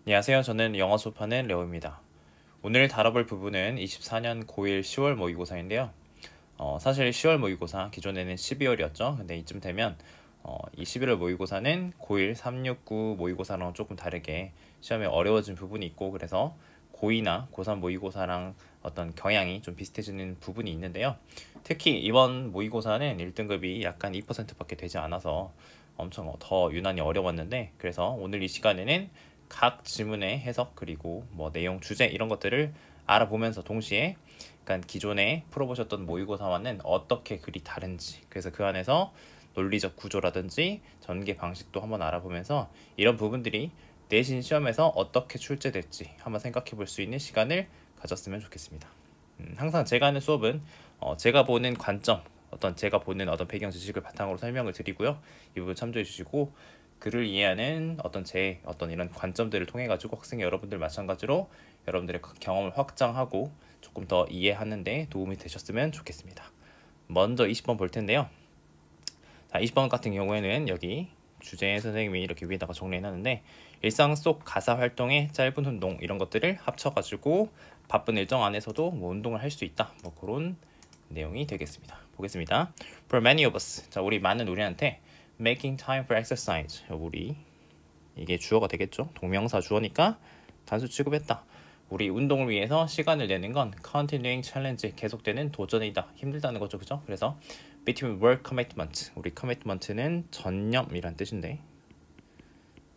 안녕하세요. 저는 영어 수업하는 레오입니다. 오늘 다뤄볼 부분은 24년 고1 10월 모의고사인데요. 사실 10월 모의고사 기존에는 12월이었죠. 근데 이쯤 되면 이 11월 모의고사는 고1 369 모의고사랑 조금 다르게 시험에 어려워진 부분이 있고, 그래서 고2나 고3 모의고사랑 어떤 경향이 좀 비슷해지는 부분이 있는데요. 특히 이번 모의고사는 1등급이 약간 2%밖에 되지 않아서 엄청 더 유난히 어려웠는데, 그래서 오늘 이 시간에는 각 지문의 해석 그리고 뭐 내용 주제 이런 것들을 알아보면서 동시에 약간 기존에 풀어보셨던 모의고사와는 어떻게 글이 다른지, 그래서 그 안에서 논리적 구조라든지 전개 방식도 한번 알아보면서 이런 부분들이 내신 시험에서 어떻게 출제될지 한번 생각해 볼 수 있는 시간을 가졌으면 좋겠습니다. 항상 제가 하는 수업은 제가 보는 관점, 제가 보는 어떤 배경 지식을 바탕으로 설명을 드리고요. 이 부분 참조해 주시고, 글을 이해하는 제 이런 관점들을 통해 가지고 학생 여러분들 마찬가지로 여러분들의 경험을 확장하고 조금 더 이해하는 데 도움이 되셨으면 좋겠습니다. 먼저 20번 볼 텐데요. 자, 20번 같은 경우에는 여기 주제 선생님이 이렇게 위에다가 정리해 놨는데, 일상 속 가사 활동의 짧은 운동 이런 것들을 합쳐가지고 바쁜 일정 안에서도 뭐 운동을 할 수 있다, 뭐 그런 내용이 되겠습니다. 보겠습니다. For many of us, 자, 우리한테 making time for exercise, 우리 이게 주어가 되겠죠. 동명사 주어니까 단수 취급했다. 우리 운동을 위해서 시간을 내는 건 continuing challenge, 계속되는 도전이다, 힘들다는 거죠, 그죠? 그래서 between work commitment, 우리 commitment는 전념이란 뜻인데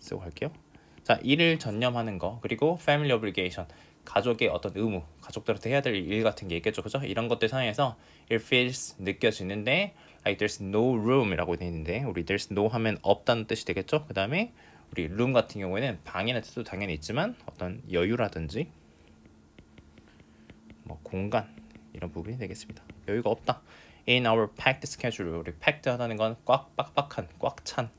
쓰고 갈게요. 자, 일을 전념하는 거, 그리고 family obligation, 가족의 어떤 의무, 가족들한테 해야 될 일 같은 게 있겠죠, 그죠? 이런 것들 상에서 it feels, 느껴지는데 like there's no room이라고 되어 있는데, 우리 there's no 하면 없다는 뜻이 되겠죠. 그 다음에 우리 room 같은 경우에는 방이라는 뜻도 당연히 있지만 어떤 여유라든지 뭐 공간 이런 부분이 되겠습니다. 여유가 없다. In our packed schedule, 우리 packed 하다는 건 꽉 빡빡한, 꽉 찬,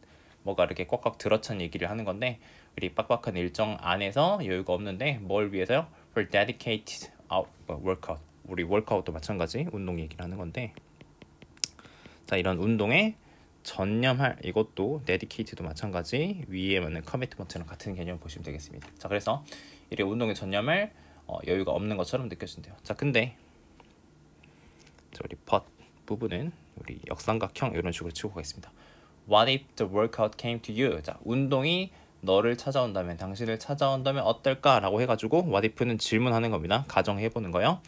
뭐가 이렇게 꽉꽉 들어찬 얘기를 하는 건데, 우리 빡빡한 일정 안에서 여유가 없는데 뭘 위해서요? For dedicated workout, 우리 workout도 마찬가지 운동 얘기를 하는 건데, 자, 이런 운동에 전념할, 이것도 dedicated도 마찬가지 위에 맞는 commitment랑 같은 개념 보시면 되겠습니다. 자, 그래서 이렇게 운동에 전념할 여유가 없는 것처럼 느껴진대요. 자, 근데 우리 but 부분은 우리 역삼각형 이런 식으로 치고 가겠습니다. What if the workout came to you? 자, 운동이 너를 찾아온다면, 당신을 찾아온다면 어떨까? 라고 해가지고 what if는 질문하는 겁니다. 가정해보는 거요.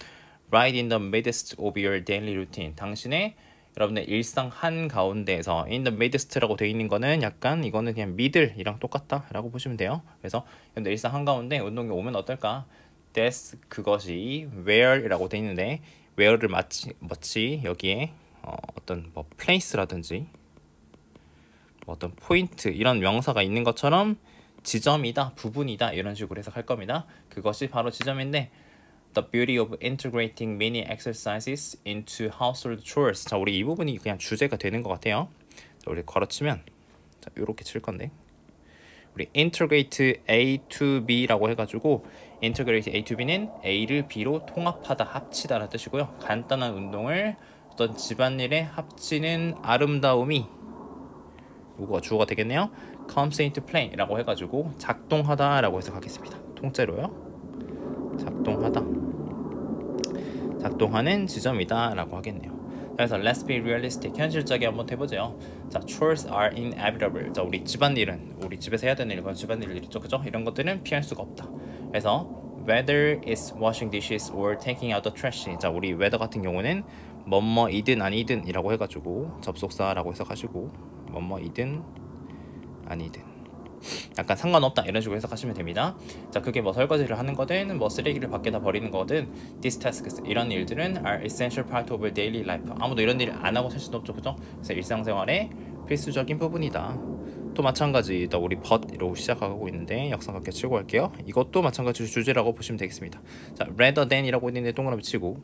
Right in the midst of your daily routine, 당신의 여러분의 일상 한가운데에서 in the midst라고 되어 있는 거는 약간 이거는 그냥 middle이랑 똑같다 라고 보시면 돼요. 그래서 여러분들 일상 한가운데 운동이 오면 어떨까? That's, 그것이 where이라고 되어 있는데 where를 마치 여기에 어떤 뭐 place라든지 어떤 포인트 이런 명사가 있는 것처럼 지점이다, 부분이다 이런 식으로 해석할 겁니다. 그것이 바로 지점인데 The beauty of integrating mini exercises into household chores. 자, 우리 이 부분이 그냥 주제가 되는 것 같아요. 자, 우리 걸어치면 자, 이렇게 칠 건데, 우리 integrate A to B라고 해가지고 integrate A to B는 A를 B로 통합하다, 합치다라는 뜻이고요. 간단한 운동을 어떤 집안일에 합치는 아름다움이, 이거가 주어가 되겠네요. comes into play라고 해가지고 작동하다라고 해석하겠습니다. 통째로요. 작동하는 지점이다라고 하겠네요. 그래서 let's be realistic, 현실적이 한번 해보죠. 자, chores are inevitable. 자, 우리 집안일은, 우리 집에서 해야 되는 일건 집안일 있죠, 그죠? 이런 것들은 피할 수가 없다. 그래서 whether it's washing dishes or taking out the trash. 자, 우리 whether 같은 경우는 뭐뭐이든 아니든 이라고 해가지고 접속사라고 해석하시고, 뭐뭐이든 아니든 약간 상관없다 이런 식으로 해석하시면 됩니다. 자, 그게 뭐 설거지를 하는 거든 뭐 쓰레기를 밖에다 버리는 거든 these tasks, 이런 일들은 are essential part of daily life. 아무도 이런 일 안 하고 살 수는 없죠, 그죠? 그래서 일상생활의 필수적인 부분이다. 또 마찬가지 우리 but 이러고 시작하고 있는데 역삼각형 치고 갈게요. 이것도 마찬가지 주제라고 보시면 되겠습니다. 자, rather than 이라고 있는데 동그라미 치고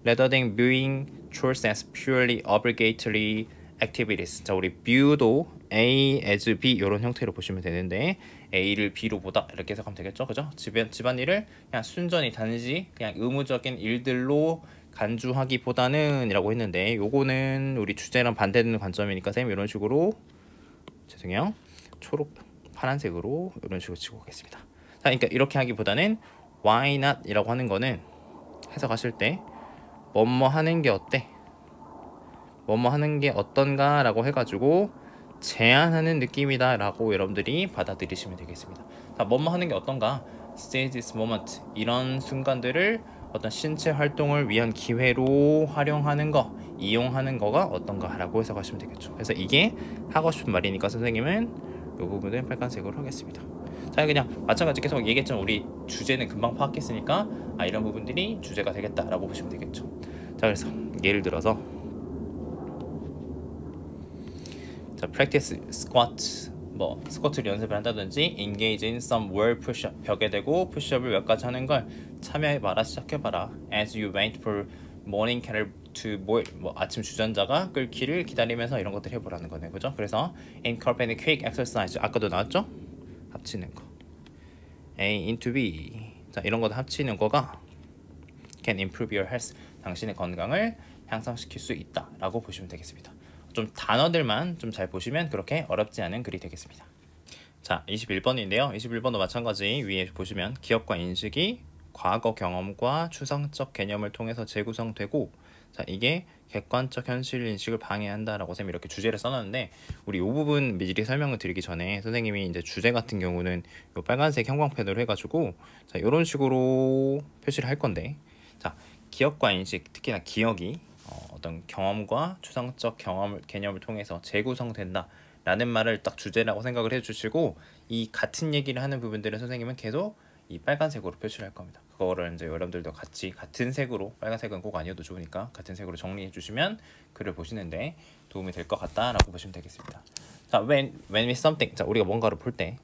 rather than viewing chores as purely obligatory activities. 자, 우리 view도 A as B 이런 형태로 보시면 되는데 A를 B로 보다 이렇게 해석하면 되겠죠, 그죠? 집안일을 그냥 순전히 단지 그냥 의무적인 일들로 간주하기보다는 이라고 했는데, 요거는 우리 주제랑 반대되는 관점이니까 쌤 이런 식으로, 죄송해요, 초록 파란색으로 이런 식으로 치고 가겠습니다. 그러니까 이렇게 하기보다는 why not 이라고 하는 거는 해석하실 때 뭐뭐 하는 게 어때? 뭐뭐 하는 게 어떤가 라고 해가지고 제안하는 느낌이다 라고 여러분들이 받아들이시면 되겠습니다. 자, 뭐뭐 하는 게 어떤가? Seize this moment. 이런 순간들을 어떤 신체 활동을 위한 기회로 활용하는 거, 이용하는 거가 어떤가 라고 해석하시면 되겠죠. 그래서 이게 하고 싶은 말이니까 선생님은 이 부분을 빨간색으로 하겠습니다. 자, 그냥 마찬가지 계속 얘기했지만 우리 주제는 금방 파악했으니까 이런 부분들이 주제가 되겠다라고 보시면 되겠죠. 자, 그래서 예를 들어서 자, practice squat 뭐 스쿼트를 연습을 한다든지 engage in some wall push-up 벽에 대고 푸시업을 몇 가지 하는 걸 참여해봐라, 시작해봐라. As you wait for morning kettle to boil 뭐 아침 주전자가 끓기를 기다리면서 이런 것들 해보라는 거네, 그죠? 그래서 incorporate quick exercise 아까도 나왔죠? 합치는 거 A into B 자 이런 거 합치는 거가 can improve your health 당신의 건강을 향상시킬 수 있다 라고 보시면 되겠습니다. 좀 단어들만 좀 잘 보시면 그렇게 어렵지 않은 글이 되겠습니다. 자, 21번인데요. 21번도 마찬가지 위에 보시면 기억과 인식이 과거 경험과 추상적 개념을 통해서 재구성되고 자, 이게 객관적 현실 인식을 방해한다라고 선생님이 이렇게 주제를 써놨는데 우리 이 부분 미리 설명을 드리기 전에 선생님이 이제 주제 같은 경우는 요 빨간색 형광펜으로 해가지고 자, 이런 식으로 표시를 할 건데 자, 기억과 인식 특히나 기억이 어떤 경험과 추상적 개념을 통해서 재구성된다 라는 말을 딱 주제라고 생각을 해주시고 이 같은 얘기를 하는 부분들은 선생님은 계속 이 빨간색으로 표시를 할 겁니다. 그거를 이제 여러분들도 같이 같은 색으로 빨간색은 꼭 아니어도 좋으니까 같은 색으로 정리해 주시면 글을 보시는데 도움이 될 것 같다라고 보시면 되겠습니다. 자, when we something 자 우리가 뭔가를 볼 때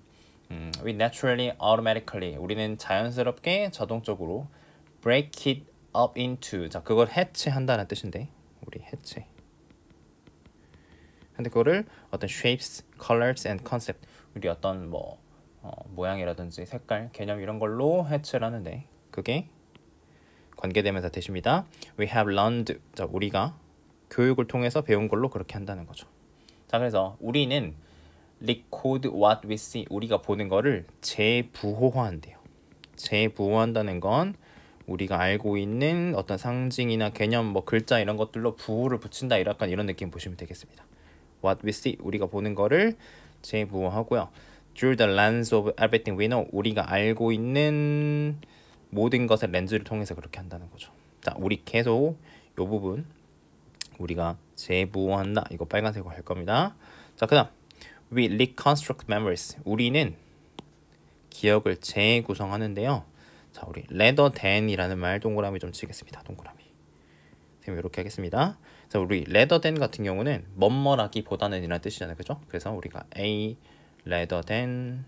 we naturally automatically 우리는 자연스럽게 자동적으로 break it up into 자 그걸 해체한다는 뜻인데 우리 해체 근데 그거를 어떤 shapes, colors and concept 우리 어떤 뭐 모양이라든지 색깔, 개념 이런 걸로 해체를 하는데 그게 관계대명사 대시입니다. We have learned 자 우리가 교육을 통해서 배운 걸로 그렇게 한다는 거죠. 자 그래서 우리는 recode what we see 우리가 보는 거를 재부호화한대요. 재부호한다는 건 우리가 알고 있는 어떤 상징이나 개념, 뭐 글자 이런 것들로 부호를 붙인다 약간 이런 느낌 보시면 되겠습니다. What we see 우리가 보는 거를 재부호하고요. Through the lens of everything we know 우리가 알고 있는 모든 것의 렌즈를 통해서 그렇게 한다는 거죠. 자, 우리 계속 이 부분 우리가 재부호한다 이거 빨간색으로 할 겁니다. 자, 그다음 we reconstruct memories 우리는 기억을 재구성하는데요. 자, 우리 rather than이라는 말 동그라미 좀 치겠습니다. 동그라미. 선생님 이렇게 하겠습니다. 자, 우리 rather than 같은 경우는 뭐뭐라기보다는 이라는 뜻이잖아요. 그죠? 그래서 우리가 A rather than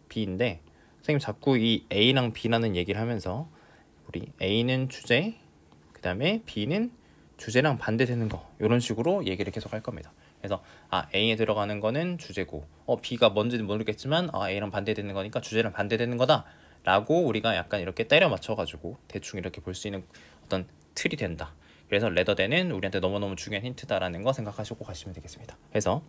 B인데 선생님 자꾸 이 A랑 B라는 얘기를 하면서 우리 A는 주제, 그 다음에 B는 주제랑 반대되는 거 이런 식으로 얘기를 계속 할 겁니다. 그래서 A에 들어가는 거는 주제고 B가 뭔지는 모르겠지만 A랑 반대되는 거니까 주제랑 반대되는 거다 라고 우리가 약간 이렇게 때려 맞춰가지고 대충 이렇게 볼 수 있는 어떤 틀이 된다. 그래서 rather than은 우리한테 너무너무 중요한 힌트다라는 거 생각하시고 가시면 되겠습니다. 그래서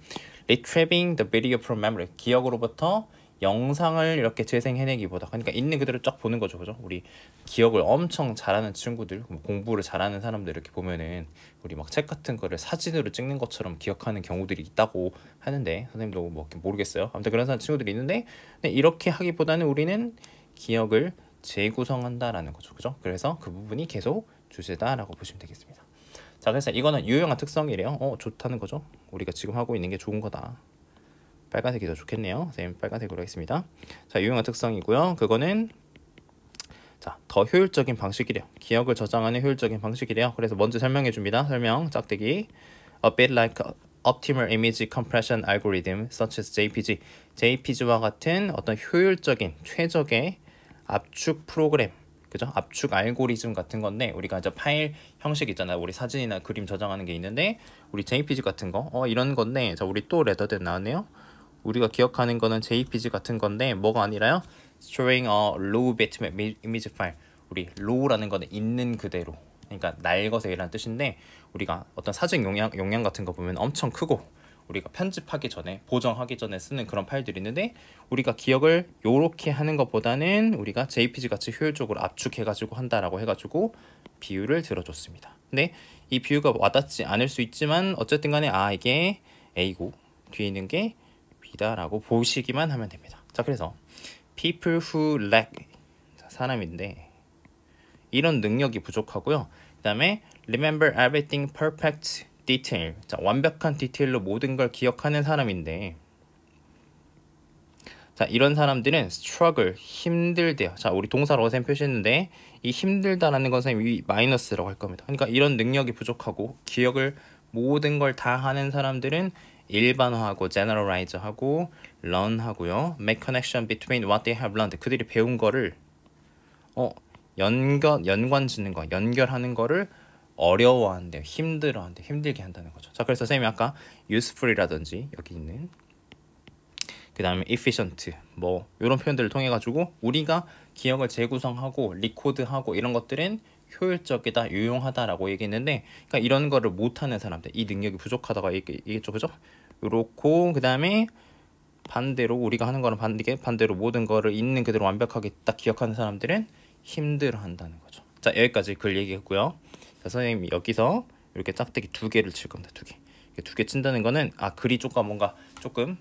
retrieving the video from memory 기억으로부터 영상을 이렇게 재생해내기보다 그러니까 있는 그대로 쫙 보는 거죠. 그죠? 우리 기억을 엄청 잘하는 친구들 공부를 잘하는 사람들 이렇게 보면은 우리 막 책 같은 거를 사진으로 찍는 것처럼 기억하는 경우들이 있다고 하는데 선생님도 뭐 모르겠어요. 아무튼 그런 친구들이 있는데 이렇게 하기보다는 우리는 기억을 재구성한다라는 거죠. 그죠? 그래서 그 부분이 계속 주제다라고 보시면 되겠습니다. 자, 그래서 이거는 유용한 특성이래요. 좋다는 거죠. 우리가 지금 하고 있는 게 좋은 거다. 빨간색이 더 좋겠네요. 선생님 빨간색으로 하겠습니다. 자, 유용한 특성이고요. 그거는 자, 더 효율적인 방식이래요. 기억을 저장하는 효율적인 방식이래요. 그래서 먼저 설명해 줍니다. 설명 짝대기 A bit like optimal image compression algorithm such as JPG JPG와 같은 어떤 효율적인 최적의 압축 프로그램 그죠? 압축 알고리즘 같은 건데 우리가 이제 파일 형식 있잖아요. 우리 사진이나 그림 저장하는 게 있는데 우리 JPG 같은 거 이런 건데 자 우리 또 rather than 나왔네요. 우리가 기억하는 거는 JPG 같은 건데 뭐가 아니라요. Storing a low bitmap image file 우리 low라는 거는 있는 그대로 그러니까 날것의 라는 뜻인데 우리가 어떤 사진 용량 같은 거 보면 엄청 크고 우리가 편집하기 전에 보정하기 전에 쓰는 그런 파일들이 있는데 우리가 기억을 요렇게 하는 것보다는 우리가 JPG 같이 효율적으로 압축해가지고 한다라고 해가지고 비율을 들어줬습니다. 근데 이 비유가 와닿지 않을 수 있지만 어쨌든 간에 이게 A고 뒤에 있는 게 B다라고 보시기만 하면 됩니다. 자, 그래서 people who lack 사람인데 이런 능력이 부족하고요. 그 다음에 remember everything perfect detail. 자, 완벽한 디테일로 모든 걸 기억하는 사람인데 자, 이런 사람들은 struggle, 힘들대요. 자, 우리 동사로 쌤 표시했는데 이 힘들다라는 것은 이 마이너스라고 할 겁니다. 그러니까 이런 능력이 부족하고 기억을 모든 걸 다 하는 사람들은 일반화하고 generalize하고 learn하고요. make connection between what they have learned. 그들이 배운 거를 연관 짓는 거, 연결하는 거를 어려워한대요. 힘들어한대요. 힘들게 한다는 거죠. 자, 그래서 쌤이 아까 useful이라든지 여기 있는 그 다음에 efficient 뭐 이런 표현들을 통해 가지고 우리가 기억을 재구성하고 리코드하고 이런 것들은 효율적이다, 유용하다라고 얘기했는데 그러니까 이런 거를 못하는 사람들, 이 능력이 부족하다고 얘기했죠, 그죠? 요렇고 그 다음에 반대로 우리가 하는 거는 반대로 모든 거를 있는 그대로 완벽하게 딱 기억하는 사람들은 힘들어한다는 거죠. 자, 여기까지 글 얘기했고요. 자, 선생님이 여기서 이렇게 짝대기 2개를 칠 겁니다. 2개. 2개 친다는 거는 글이 조금 뭔가 조금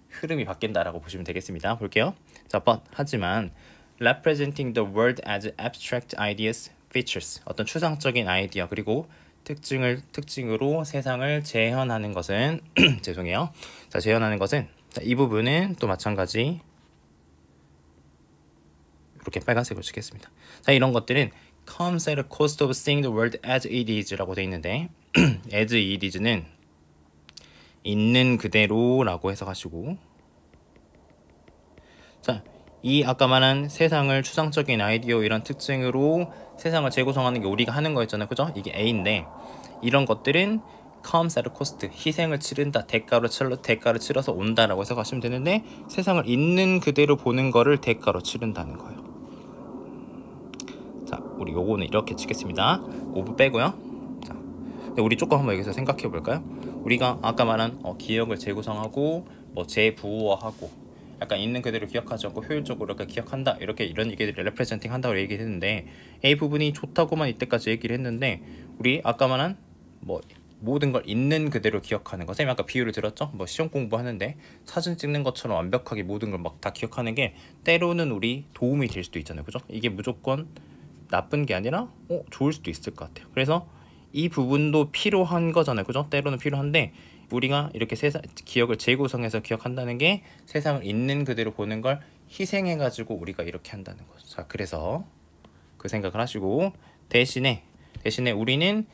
흐름이 바뀐다라고 보시면 되겠습니다. 볼게요. 자, but 하지만 representing the world as abstract ideas, features 어떤 추상적인 아이디어 그리고 특징으로 세상을 재현하는 것은 죄송해요. 자, 재현하는 것은 자, 이 부분은 또 마찬가지 이렇게 빨간색으로 치겠습니다. 자, 이런 것들은 comes at a cost of seeing the world as it is라고 되어 있는데 as it is는 있는 그대로라고 해석하시고 자, 이 아까 말한 세상을 추상적인 아이디어 이런 특징으로 세상을 재구성하는 게 우리가 하는 거였잖아요. 그죠? 이게 A인데 이런 것들은 comes at a cost 희생을 치른다. 대가로 치러서 온다라고 해석하시면 되는데 세상을 있는 그대로 보는 거를 대가로 치른다는 거예요. 자, 우리 요거는 이렇게 치겠습니다. 5부 빼고요. 자, 근데 우리 조금 한번 여기서 생각해 볼까요? 우리가 아까 말한 기억을 재구성하고 뭐 재부호하고 약간 있는 그대로 기억하지 않고 효율적으로 이렇게 기억한다 이런 얘기들을 레프레젠팅 한다고 얘기를 했는데 A 부분이 좋다고만 이때까지 얘기를 했는데 우리 아까 말한 뭐 모든 걸 있는 그대로 기억하는 거 쌤이 아까 비유를 들었죠? 뭐 시험 공부하는데 사진 찍는 것처럼 완벽하게 모든 걸 막 다 기억하는 게 때로는 우리 도움이 될 수도 있잖아요. 그죠? 이게 무조건 나쁜 게 아니라 좋을 수도 있을 것 같아요. 그래서 이 부분도 필요한 거잖아요. 그죠? 때로는 필요한데 우리가 이렇게 기억을 재구성해서 기억한다는 게 세상을 있는 그대로 보는 걸 희생해가지고 우리가 이렇게 한다는 거죠. 자, 그래서 그 생각을 하시고 대신에 우리는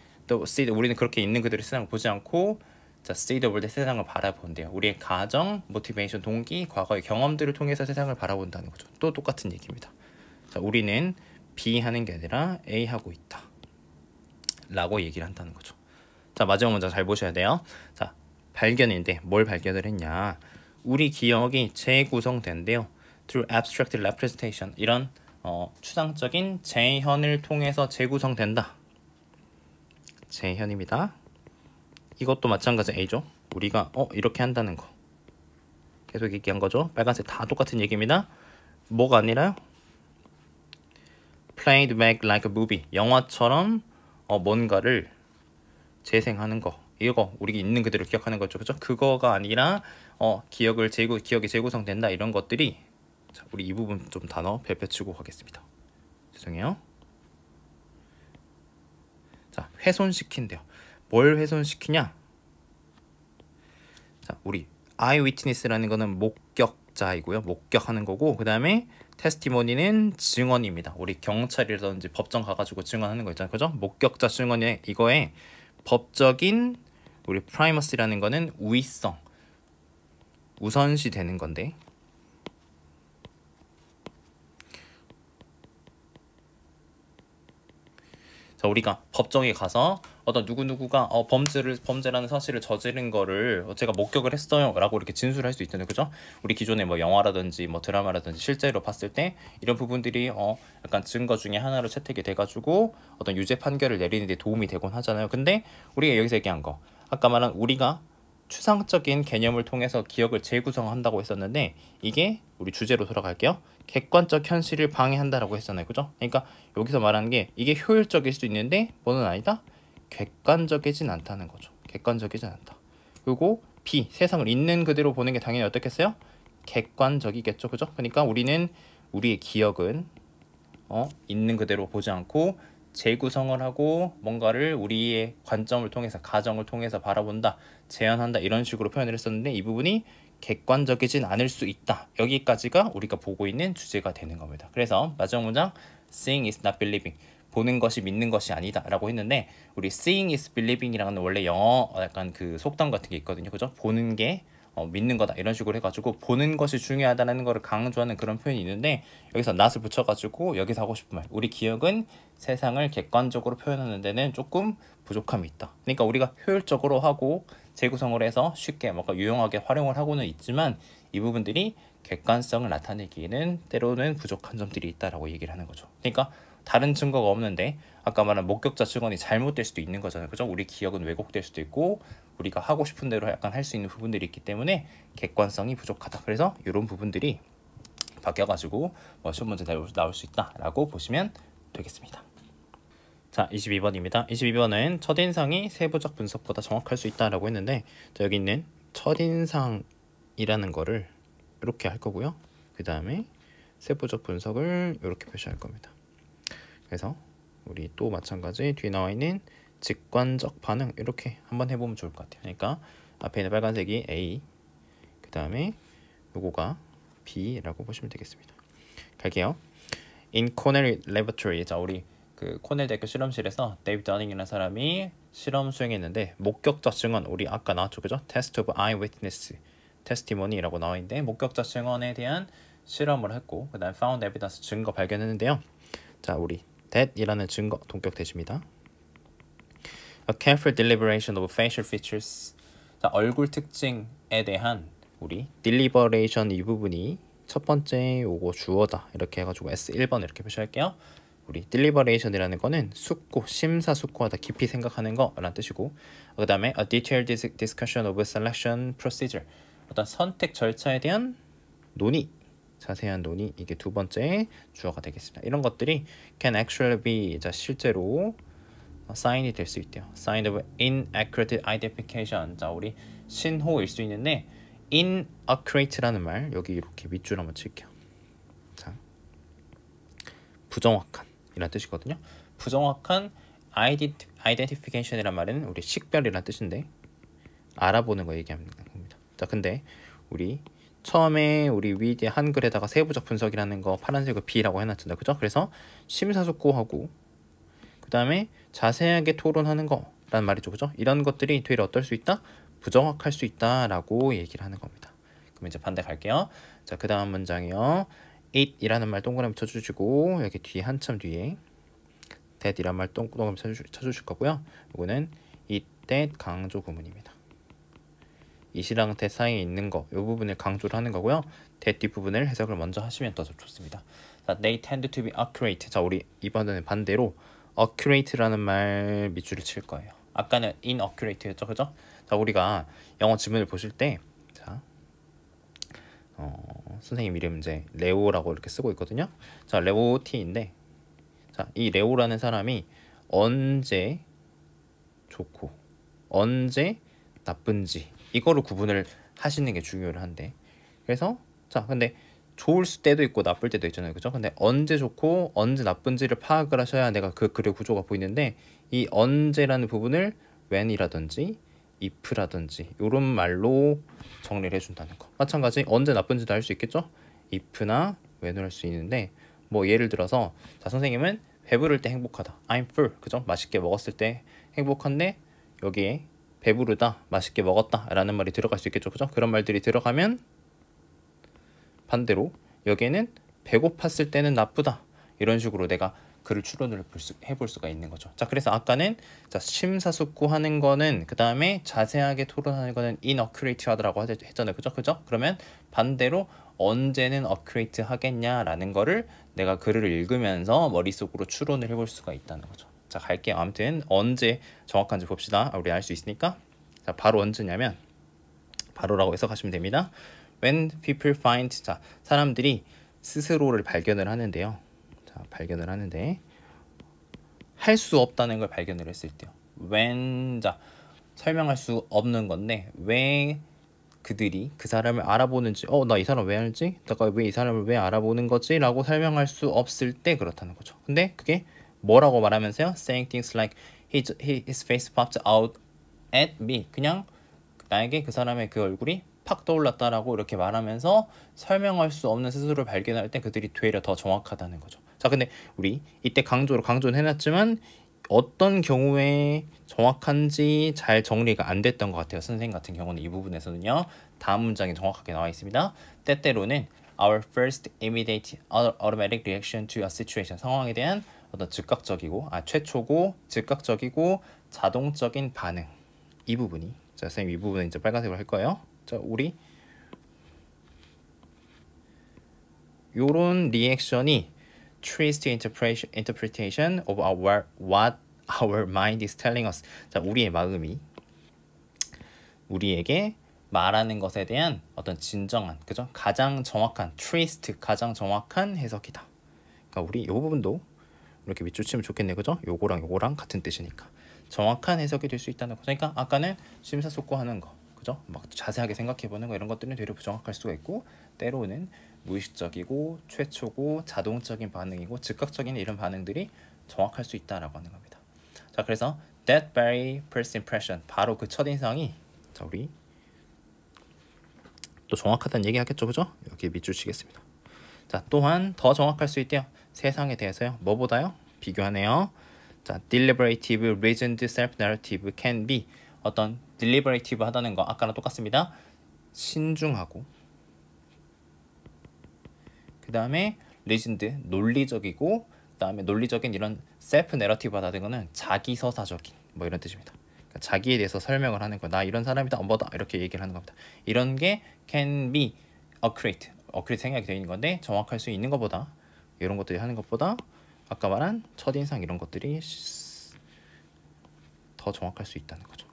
그렇게 있는 그대로 세상을 보지 않고 자, see the world 세상을 바라본대요. 우리의 가정, 모티베이션, 동기, 과거의 경험들을 통해서 세상을 바라본다는 거죠. 또 똑같은 얘기입니다. 자, 우리는 B 하는 게 아니라 A 하고 있다 라고 얘기를 한다는 거죠. 자, 마지막 문장 잘 보셔야 돼요. 자, 발견인데 뭘 발견을 했냐, 우리 기억이 재구성된대요. through abstract representation 이런 추상적인 재현을 통해서 재구성된다. 재현입니다. 이것도 마찬가지 A죠. 우리가 이렇게 한다는 거 계속 얘기한 거죠. 빨간색 다 똑같은 얘기입니다. 뭐가 아니라요? played back like a movie 영화처럼 뭔가를 재생하는 거 이거 우리 있는 그대로 기억하는 거죠. 그죠? 그거가 아니라 기억이 재구성된다 이런 것들이 자, 우리 이 부분 좀 단어 펼쳐치고 가겠습니다. 죄송해요. 자, 훼손시킨대요. 뭘 훼손시키냐? 자, 우리 eyewitness라는 거는 목격자이고요. 목격하는 거고 그 다음에 테스티모니는 증언입니다. 우리 경찰이라든지 법정 가가지고 증언하는 거 있잖아요. 그죠? 목격자 증언에 이거에 법적인 우리 프라이머시라는 거는 우위성, 우선시 되는 건데 자, 우리가 법정에 가서 어떤 누구누구가 범죄라는 사실을 저지른 거를 제가 목격을 했어요 라고 이렇게 진술할 수 있잖아요. 그죠? 우리 기존에 뭐 영화라든지 뭐 드라마라든지 실제로 봤을 때 이런 부분들이 약간 증거 중에 하나로 채택이 돼가지고 어떤 유죄 판결을 내리는 데 도움이 되곤 하잖아요. 근데 우리가 여기서 얘기한 거 아까 말한 우리가 추상적인 개념을 통해서 기억을 재구성한다고 했었는데 이게 우리 주제로 돌아갈게요. 객관적 현실을 방해한다라고 했잖아요. 그죠? 그러니까 여기서 말하는 게 이게 효율적일 수도 있는데 뭐는 아니다? 객관적이진 않다는 거죠. 객관적이진 않다. 그리고 B, 세상을 있는 그대로 보는 게 당연히 어떻겠어요? 객관적이겠죠. 그죠? 그러니까 우리는 우리의 기억은 있는 그대로 보지 않고 재구성을 하고 뭔가를 우리의 관점을 통해서 가정을 통해서 바라본다, 재현한다 이런 식으로 표현을 했었는데 이 부분이 객관적이진 않을 수 있다. 여기까지가 우리가 보고 있는 주제가 되는 겁니다. 그래서 마지막 문장 seeing is not believing. 보는 것이 믿는 것이 아니다 라고 했는데 우리 seeing is believing이라는 원래 영어 약간 그 속담 같은 게 있거든요. 그죠? 보는 게 믿는 거다 이런 식으로 해가지고 보는 것이 중요하다는 거를 강조하는 그런 표현이 있는데 여기서 not을 붙여가지고 여기서 하고 싶은 말 우리 기억은 세상을 객관적으로 표현하는 데는 조금 부족함이 있다. 그러니까 우리가 효율적으로 하고 재구성을 해서 쉽게 뭔가 유용하게 활용을 하고는 있지만 이 부분들이 객관성을 나타내기에는 때로는 부족한 점들이 있다라고 얘기를 하는 거죠. 그러니까 다른 증거가 없는데 아까 말한 목격자 증언이 잘못될 수도 있는 거잖아요. 그죠? 우리 기억은 왜곡될 수도 있고 우리가 하고 싶은 대로 약간 할 수 있는 부분들이 있기 때문에 객관성이 부족하다. 그래서 이런 부분들이 바뀌어가지고 시험 문제 나올 수 있다라고 보시면 되겠습니다. 자, 22번입니다. 22번은 첫인상이 세부적 분석보다 정확할 수 있다라고 했는데 자, 여기 있는 첫인상이라는 거를 이렇게 할 거고요. 그 다음에 세부적 분석을 이렇게 표시할 겁니다. 그래서 우리 또 마찬가지 뒤에 나와 있는 직관적 반응 이렇게 한번 해보면 좋을 것 같아요. 그러니까 앞에 있는 빨간색이 A, 그 다음에 요거가 B라고 보시면 되겠습니다. 갈게요. In Cornell Laboratory, 자 우리 그 코넬 대학교 실험실에서 데이비드 더닝이라는 사람이 실험 수행했는데 목격자 증언 우리 아까 나왔죠, 그죠? Test of Eyewitness Testimony라고 나와 있는데 목격자 증언에 대한 실험을 했고 그 다음에 Found Evidence 증거 발견했는데요. 자 우리 that이라는 증거 동격 대시입니다. A careful deliberation of facial features. 자 얼굴 특징에 대한 우리 deliberation 이 부분이 첫 번째 요거 주어다 이렇게 해가지고 S1번 이렇게 표시할게요. 우리 deliberation이라는 거는 숙고, 심사숙고하다, 깊이 생각하는 거라는 뜻이고 그 다음에 a detailed discussion of selection procedure 어떤 선택 절차에 대한 논의, 자세한 논의 이게 두 번째 주어가 되겠습니다. 이런 것들이 can actually be 자 실제로 sign이 될 수 있대요. sign of inaccurate identification 자 우리 신호일 수 있는데 inaccurate라는 말 여기 이렇게 밑줄 한번 칠게요. 자 부정확한 이란 뜻이거든요. 부정확한 identification이란 말은 우리 식별이란 뜻인데 알아보는 거 얘기하는 겁니다. 자 근데 우리 처음에 우리 위에 한글에다가 세부적 분석이라는 거 파란색을 B라고 해놨잖아요. 그죠? 그래서 심사숙고하고 그 다음에 자세하게 토론하는 거라는 말이죠. 그죠? 이런 것들이 되려 어떨 수 있다? 부정확할 수 있다라고 얘기를 하는 겁니다. 그럼 이제 반대 갈게요. 자, 그 다음 문장이요. it이라는 말 동그라미 쳐주시고 여기 뒤에 한참 뒤에 that이라는 말 동그라미 쳐주실 거고요. 이거는 it, that 강조 구문입니다. it이랑 that 사이에 있는 거, 이 부분을 강조를 하는 거고요. that 뒷부분을 해석을 먼저 하시면 더 좋습니다. 자, they tend to be accurate. 자, 우리 이번에는 반대로 accurate라는 말 밑줄을 칠 거예요. 아까는 inaccurate였죠, 그죠? 자, 우리가 영어 지문을 보실 때, 자, 선생님 이름 이제 레오라고 이렇게 쓰고 있거든요. 자, 레오 T인데, 자, 이 레오라는 사람이 언제 좋고 언제 나쁜지 이거를 구분을 하시는 게 중요한데, 그래서 자, 근데 좋을 때도 있고 나쁠 때도 있잖아요, 그죠? 근데 언제 좋고 언제 나쁜지를 파악을 하셔야 내가 그 글의 구조가 보이는데 이 언제라는 부분을 when이라든지 if라든지 이런 말로 정리를 해준다는 거. 마찬가지 언제 나쁜지도 알 수 있겠죠? if나 when을 할 수 있는데 뭐 예를 들어서 자 선생님은 배부를 때 행복하다. I'm full. 그죠? 맛있게 먹었을 때 행복한데 여기에 배부르다, 맛있게 먹었다 라는 말이 들어갈 수 있겠죠. 그죠? 그런 말들이 들어가면 반대로 여기에는 배고팠을 때는 나쁘다. 이런 식으로 내가 글을 추론을 해볼 수가 있는 거죠. 자, 그래서 아까는 자, 심사숙고하는 거는 그 다음에 자세하게 토론하는 거는 inaccurate 하더라고 했잖아요. 그죠? 그러면 반대로 언제는 accurate 하겠냐라는 거를 내가 글을 읽으면서 머릿속으로 추론을 해볼 수가 있다는 거죠. 자, 갈게요. 아무튼 언제 정확한지 봅시다. 우리 알 수 있으니까. 자, 바로 언제냐면 바로라고 해석하시면 됩니다. When people find, 자, 사람들이 스스로를 발견을 하는데요. 자, 발견을 하는데 할 수 없다는 걸 발견을 했을 때요. When, 자, 설명할 수 없는 건데 왜 그들이 그 사람을 알아보는지, 나 이 사람 왜 알지? 내가 왜 이 사람을 왜 알아보는 거지? 라고 설명할 수 없을 때 그렇다는 거죠. 근데 그게 뭐라고 말하면서요? Saying things like his face popped out at me. 그냥 나에게 그 사람의 그 얼굴이 팍 떠올랐다라고 이렇게 말하면서 설명할 수 없는 스스로를 발견할 때 그들이 되려 더 정확하다는 거죠. 자, 근데 우리 이때 강조는 해놨지만 어떤 경우에 정확한지 잘 정리가 안 됐던 것 같아요. 선생님 같은 경우는 이 부분에서는요. 다음 문장이 정확하게 나와 있습니다. 때때로는 our first immediate automatic reaction to a situation, 상황에 대한 어떤 즉각적이고 최초고 즉각적이고 자동적인 반응, 이 부분이, 자, 선생님 이 부분은 이제 빨간색으로 할 거예요. 자, 우리 요런 리액션이 twisted interpretation of what our mind is telling us. 자, 우리의 마음이 우리에게 말하는 것에 대한 어떤 진정한, 그죠? 가장 정확한 twist, 가장 정확한 해석이다. 그러니까 우리 이 부분도 이렇게 밑줄 치면 좋겠네, 그죠? 요거랑 같은 뜻이니까 정확한 해석이 될 수 있다는 거. 그러니까 아까는 심사숙고하는 거, 그죠? 막 자세하게 생각해보는 거, 이런 것들은 되려 부정확할 수가 있고, 때로는 무의식적이고 최초고 자동적인 반응이고 즉각적인 이런 반응들이 정확할 수 있다라고 하는 겁니다. 자, 그래서 that very first impression, 바로 그 첫인상이, 자, 우리 또 정확하다는 얘기 하겠죠, 그죠? 여기 밑줄 치겠습니다. 자, 또한 더 정확할 수 있대요. 세상에 대해서요. 뭐보다요? 비교하네요. 자, deliberative, reasoned, self-narrative can be, 어떤 deliberative 하다는 거 아까랑 똑같습니다. 신중하고, 그 다음에 reasoned, 논리적이고, 그 다음에 논리적인 이런 self-narrative 하다는 거는 자기서사적인, 뭐 이런 뜻입니다. 그러니까 자기에 대해서 설명을 하는 거. 나 이런 사람이다, 뭐다, 이렇게 얘기를 하는 겁니다. 이런 게 can be accurate 생각이 되어 있는 건데, 정확할 수 있는 것보다, 이런 것들이 하는 것보다 아까 말한 첫인상 이런 것들이 더 정확할 수 있다는 거죠.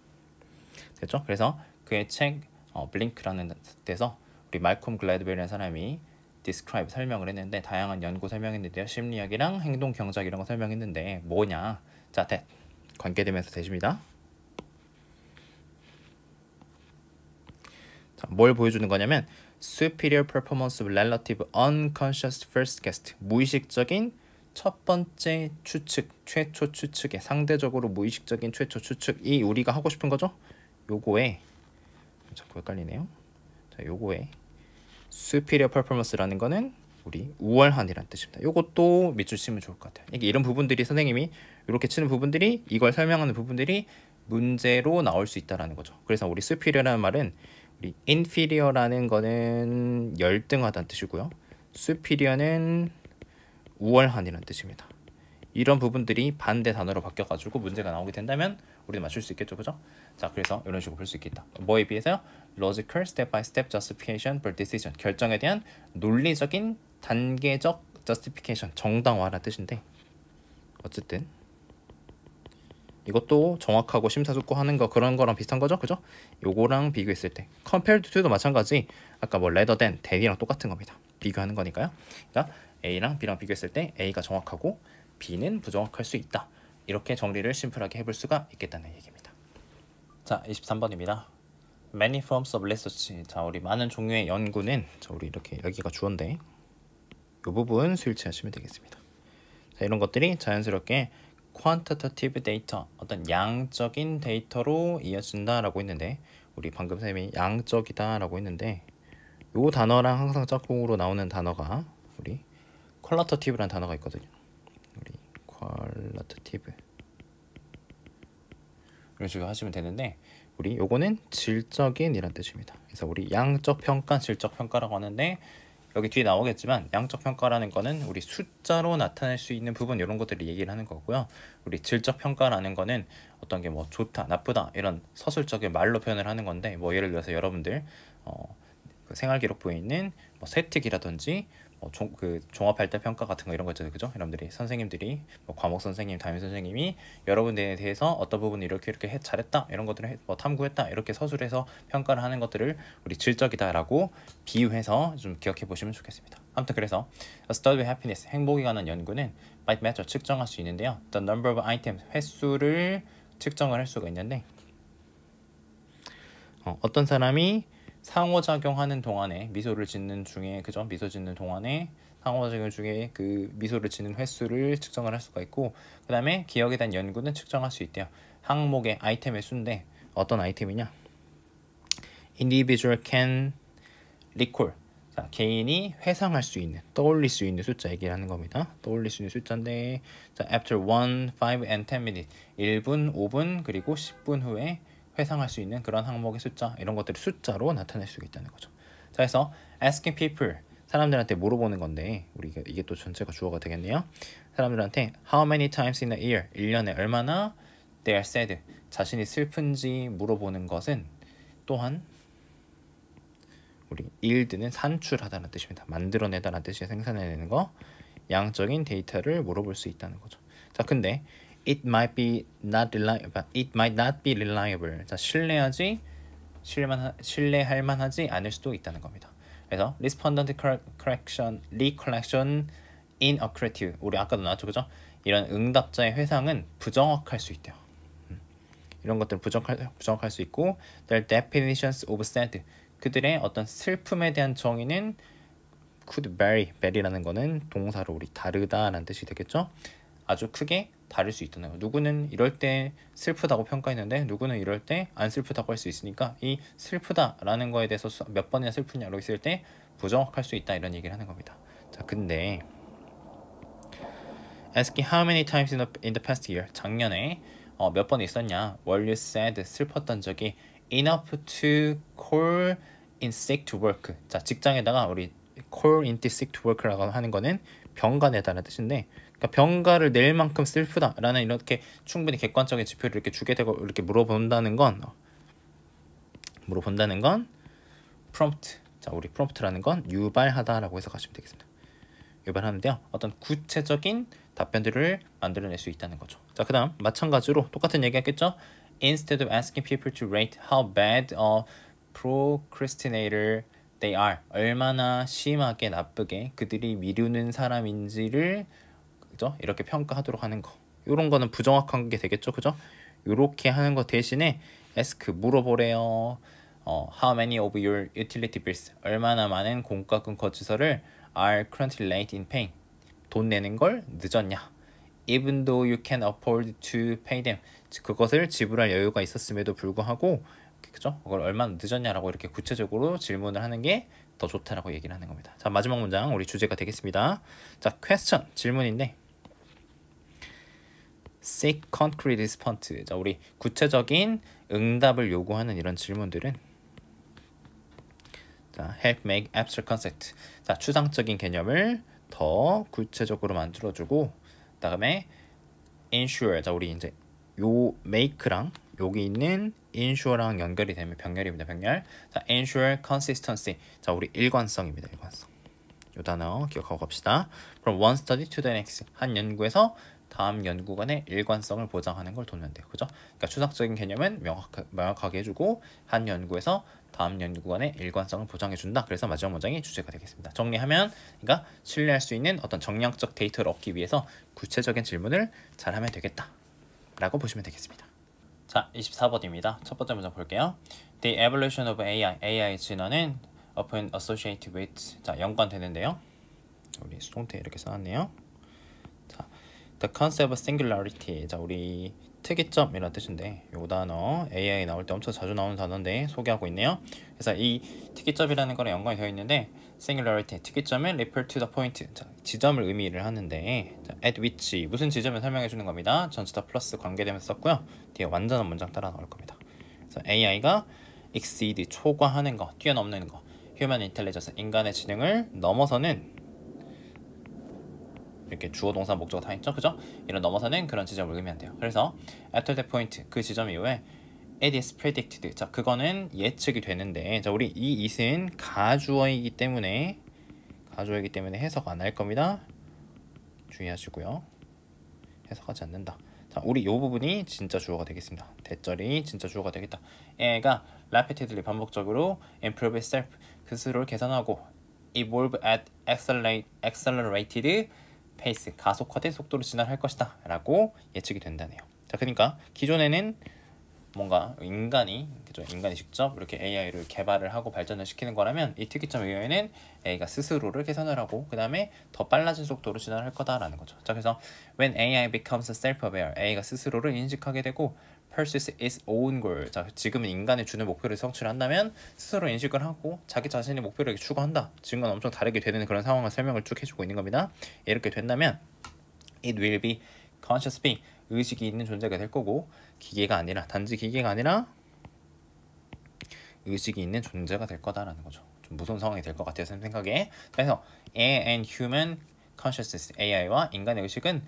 됐죠? 그래서 그의 책 블링크라는 데서 우리 말콤 글래드벨이라는 사람이 describe, 설명을 했는데, 다양한 연구 설명했는데요. 심리학이랑 행동 경제학 이런 거 설명했는데 뭐냐? 자, 관계되면서 되십니다. 자, 뭘 보여주는 거냐면 superior performance of relative unconscious first guess, 무의식적인 첫 번째 추측, 최초 추측의 상대적으로 무의식적인 최초 추측이 우리가 하고 싶은 거죠. 요거에 자꾸 헷갈리네요. 자, 요거에 superior performance라는 거는 우리 우월한이라는 뜻입니다. 요것도 밑줄 치면 좋을 것 같아요. 이게 이런 부분들이 선생님이 이렇게 치는 부분들이, 이걸 설명하는 부분들이 문제로 나올 수 있다라는 거죠. 그래서 우리 superior라는 말은 우리 inferior라는 거는 열등하다는 뜻이고요. superior는 우월한이라는 뜻입니다. 이런 부분들이 반대 단어로 바뀌어가지고 문제가 나오게 된다면 우리도 맞출 수 있겠죠, 그죠? 자, 그래서 이런 식으로 볼 수 있겠다. 뭐에 비해서요? Logical step-by-step justification for decision, 결정에 대한 논리적인 단계적 justification, 정당화라는 뜻인데, 어쨌든 이것도 정확하고 심사숙고하는 거, 그런 거랑 비슷한 거죠, 그죠? 요거랑 비교했을 때 compared to도 마찬가지, 아까 뭐 rather than, than이랑 똑같은 겁니다. 비교하는 거니까요. 그러니까 A랑 B랑 비교했을 때 A가 정확하고 B는 부정확할 수 있다. 이렇게 정리를 심플하게 해볼 수가 있겠다는 얘기입니다. 자, 23번입니다. Many forms of research. 자, 우리 많은 종류의 연구는, 자, 우리 이렇게 여기가 주어인데 이 부분 수일치하시면 되겠습니다. 자, 이런 것들이 자연스럽게 quantitative data, 어떤 양적인 데이터로 이어진다라고 했는데, 우리 방금 쌤이 양적이다라고 했는데, 요 단어랑 항상 짝꿍으로 나오는 단어가 우리 qualitative라는 단어가 있거든요. 우리 qualitative 이런 식으로 하시면 되는데, 우리 요거는 질적인이란 뜻입니다. 그래서 우리 양적 평가, 질적 평가라고 하는데, 여기 뒤에 나오겠지만 양적 평가라는 거는 우리 숫자로 나타낼 수 있는 부분, 이런 것들을 얘기를 하는 거고요. 우리 질적 평가라는 거는 어떤 게 뭐 좋다, 나쁘다 이런 서술적인 말로 표현을 하는 건데, 뭐 예를 들어서 여러분들 그 생활 기록부에 있는 뭐 세특이라든지 그 종합 발달 평가 같은 거 이런 거 있잖아요, 그죠? 여러분들이 선생님들이 뭐 과목 선생님, 담임 선생님이 여러분들에 대해서 어떤 부분 이렇게 잘했다 이런 것들을 뭐 탐구했다 이렇게 서술해서 평가를 하는 것들을 우리 질적이다라고 비유해서 좀 기억해 보시면 좋겠습니다. 아무튼 그래서 A study of happiness 행복에 관한 연구는 by measure 측정할 수 있는데요. The number of items 횟수를 측정을 할 수가 있는데 어떤 사람이 상호작용하는 동안에 미소를 짓는 중에 그죠? 미소 짓는 동안에 상호작용 중에 그 미소를 짓는 횟수를 측정을 할 수가 있고 그 다음에 기억에 대한 연구는 측정할 수 있대요. 항목의 아이템의 수인데 어떤 아이템이냐? Individual can recall. 자, 개인이 회상할 수 있는, 떠올릴 수 있는 숫자 얘기를 하는 겁니다. 떠올릴 수 있는 숫자인데 자, after 1, 5, and 10 minutes 1분, 5분, 그리고 10분 후에 회상할 수 있는 그런 항목의 숫자 이런 것들을 숫자로 나타낼 수 있다는 거죠. 자, 그래서 asking people 사람들한테 물어보는 건데 우리가 이게 또 전체가 주어가 되겠네요. 사람들한테 how many times in a year 1년에 얼마나 they are sad 자신이 슬픈지 물어보는 것은 또한 우리 yield는 산출하다는 뜻입니다. 만들어내다라는 뜻이 생산해내는 거 양적인 데이터를 물어볼 수 있다는 거죠. 자, 근데 it might not be reliable. 자, 신뢰할 만하지 않을 수도 있다는 겁니다. 그래서 respondent recollection inaccurate. 우리 아까도 나왔죠, 그죠? 이런 응답자의 회상은 부정확할 수 있대요. 이런 것들은 부정확할 수 있고, their definitions of sad. 그들의 어떤 슬픔에 대한 정의는 could vary라는 거는 동사로 우리 다르다라는 뜻이 되겠죠? 아주 크게 다를 수 있다는 거. 누구는 이럴 때 슬프다고 평가했는데 누구는 이럴 때 안 슬프다고 할 수 있으니까 이 슬프다라는 거에 대해서 몇 번이나 슬프냐로 있을 때 부정확할 수 있다 이런 얘기를 하는 겁니다. 자, 근데 asking how many times in the past year 작년에 몇 번 있었냐? Were you sad? 슬펐던 적이 enough to call in sick to work. 자, 직장에다가 우리 call in sick to work라고 하는 거는 병가내다라는 뜻인데 그러니까 병가를 낼 만큼 슬프다라는 이렇게 충분히 객관적인 지표를 이렇게 주게 되고 이렇게 물어본다는 건 prompt. 자, 우리 prompt라는 건 유발하다라고 해석하시면 되겠습니다. 유발하는데요. 어떤 구체적인 답변들을 만들어낼 수 있다는 거죠. 자, 그다음 마찬가지로 똑같은 얘기했겠죠. Instead of asking people to rate how bad a procrastinator they are, 얼마나 심하게 나쁘게 그들이 미루는 사람인지를 그죠? 이렇게 평가하도록 하는 거. 이런 거는 부정확한 게 되겠죠, 그죠? 이렇게 하는 거 대신에 ask 물어보래요. How many of your utility bills? 얼마나 많은 공과금 거치서를 are currently late in paying? 돈 내는 걸 늦었냐? Even though you can afford to pay them. 그것을 지불할 여유가 있었음에도 불구하고 그죠? 그걸 얼마나 늦었냐라고 이렇게 구체적으로 질문을 하는 게 더 좋다라고 얘기를 하는 겁니다. 자, 마지막 문장 우리 주제가 되겠습니다. 자, question 질문인데 seek concrete response. 자, 우리 구체적인 응답을 요구하는 이런 질문들은 자, help make abstract concept. 자, 추상적인 개념을 더 구체적으로 만들어주고 그다음에 ensure. 자, 우리 이제 요 make랑 여기 있는 ensure랑 연결이 되면 병렬입니다. 병렬. 자, ensure consistency. 자, 우리 일관성입니다. 일관성. 요 단어 기억하고 갑시다. From one study to the next. 한 연구에서 다음 연구 간의 일관성을 보장하는 걸 돕는 돼요. 그죠? 그러니까 추상적인 개념은 명확하게 해주고 한 연구에서 다음 연구 간의 일관성을 보장해준다. 그래서 마지막 문장이 주제가 되겠습니다. 정리하면 그러니까 신뢰할 수 있는 어떤 정량적 데이터를 얻기 위해서 구체적인 질문을 잘하면 되겠다. 라고 보시면 되겠습니다. 자, 24번입니다. 첫 번째 문장 볼게요. The evolution of AI. AI 진화는 often associated with. 자, 연관되는데요. 우리 수동태 이렇게 써놨네요. 자, the concept of singularity. 자, 우리 특이점이라는 뜻인데 요 단어 AI 나올 때 엄청 자주 나오는 단어인데 소개하고 있네요. 그래서 이 특이점이라는 거랑 연관이 되어 있는데 singularity 특이점은 refer to the point. 자, 지점을 의미를 하는데 자, at which 무슨 지점을 설명해 주는 겁니다. 전체 다 플러스 관계되면서 썼고요. 뒤에 완전한 문장 따라 나올 겁니다. 그래서 AI가 exceed 초과하는 거, 뛰어넘는 거, human intelligence 인간의 지능을 넘어서는 이렇게 주어 동사 목적어 다 있죠, 그죠? 이런 넘어서는 그런 지점을 의미한대요. 그래서 after that point 그 지점 이후에 it is predicted. 자, 그거는 예측이 되는데 자, 우리 이 it은 가주어이기 때문에 가주어이기 때문에 해석 안 할 겁니다. 주의하시고요. 해석하지 않는다. 자, 우리 요 부분이 진짜 주어가 되겠습니다. 대절이 진짜 주어가 되겠다. AI가 repeatedly 반복적으로 improve itself 스스로를 개선하고 evolve at accelerated pace 가속화된 속도로 진화할 것이다 라고 예측이 된다네요. 자, 그러니까 기존에는 뭔가 인간이 직접 이렇게 AI를 개발을 하고 발전을 시키는 거라면 이 특이점 이외에는 A가 스스로를 개선을 하고 그 다음에 더 빨라진 속도로 진화를 할 거다라는 거죠. 자, 그래서 when AI becomes self-aware, A가 스스로를 인식하게 되고 pursues its own goal. 자, 지금은 인간이 주는 목표를 성취한다면 스스로 인식을 하고 자기 자신의 목표를 추구한다. 지금과는 엄청 다르게 되는 그런 상황을 설명을 쭉 해주고 있는 겁니다. 이렇게 된다면 it will be conscious being, 의식이 있는 존재가 될 거고 기계가 아니라 단지 기계가 아니라 의식이 있는 존재가 될 거다라는 거죠. 좀 무서운 상황이 될 것 같아요, 제 생각에. 그래서 AI and human consciousness, AI와 인간의 의식은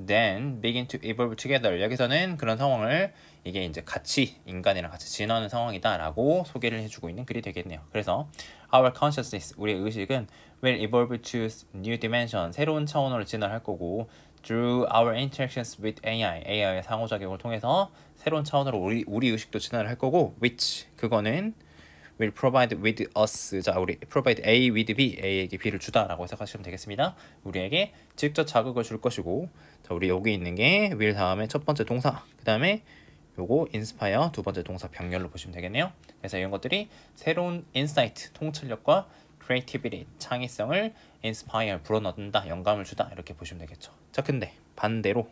then begin to evolve together. 여기서는 그런 상황을 이게 이제 같이 인간이랑 같이 진화하는 상황이다라고 소개를 해주고 있는 글이 되겠네요. 그래서 our consciousness, 우리의 의식은 will evolve to new dimension, 새로운 차원으로 진화할 거고 through our interactions with AI, AI의 상호작용을 통해서 새로운 차원으로 우리 의식도 진화를 할 거고 which, 그거는 will provide with us. 자, 우리 provide A with B, A에게 B를 주다라고 해석하시면 되겠습니다. 우리에게 직접 자극을 줄 것이고, 자, 우리 여기 있는 게 will 다음에 첫 번째 동사, 그 다음에 요거 inspire 두 번째 동사 병렬로 보시면 되겠네요. 그래서 이런 것들이 새로운 insight, 통찰력과 creativity, 창의성을 inspire, 불어넣는다, 영감을 주다 이렇게 보시면 되겠죠. 자, 근데 반대로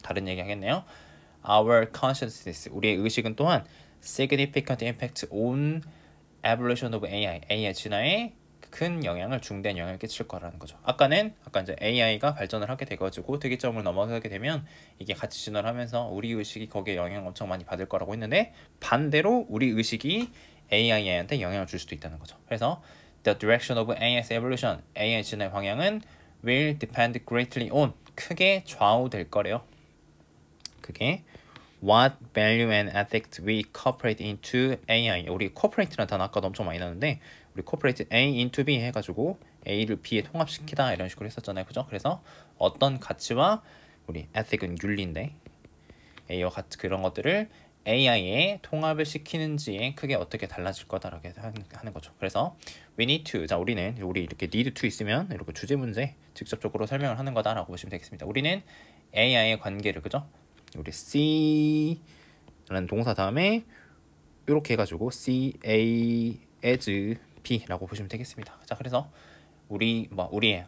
다른 얘기 하겠네요. Our consciousness, 우리의 의식은 또한 significant impact on evolution of AI, AI 진화에 큰 영향을, 중대한 영향을 끼칠 거라는 거죠. 아까 이제 AI가 발전을 하게 돼가지고 특이점을 넘어서게 되면 이게 같이 진화를 하면서 우리 의식이 거기에 영향을 엄청 많이 받을 거라고 했는데 반대로 우리 의식이 AI한테 영향을 줄 수도 있다는 거죠. 그래서 the direction of AI's evolution, AI 진화의 방향은 will depend greatly on, 크게 좌우될 거래요. 그게 what value and ethics we incorporate into AI. 우리 incorporate라는 단어 아까도 엄청 많이 나왔는데 우리 incorporate A into B 해가지고 A를 B에 통합시키다 이런 식으로 했었잖아요, 그죠? 그래서 어떤 가치와 우리 ethic은 윤리인데 A와 같이 그런 것들을 AI에 통합을 시키는지에 크게 어떻게 달라질 거다라고 하는 거죠. 그래서 we need to, 자, 우리 이렇게 need to 있으면 이렇게 주제 문제 직접적으로 설명을 하는 거다라고 보시면 되겠습니다. 우리는 AI의 관계를, 그죠? 우리 C라는 동사 다음에 이렇게 해가지고 C, A, as, B라고 보시면 되겠습니다. 자, 그래서 우리의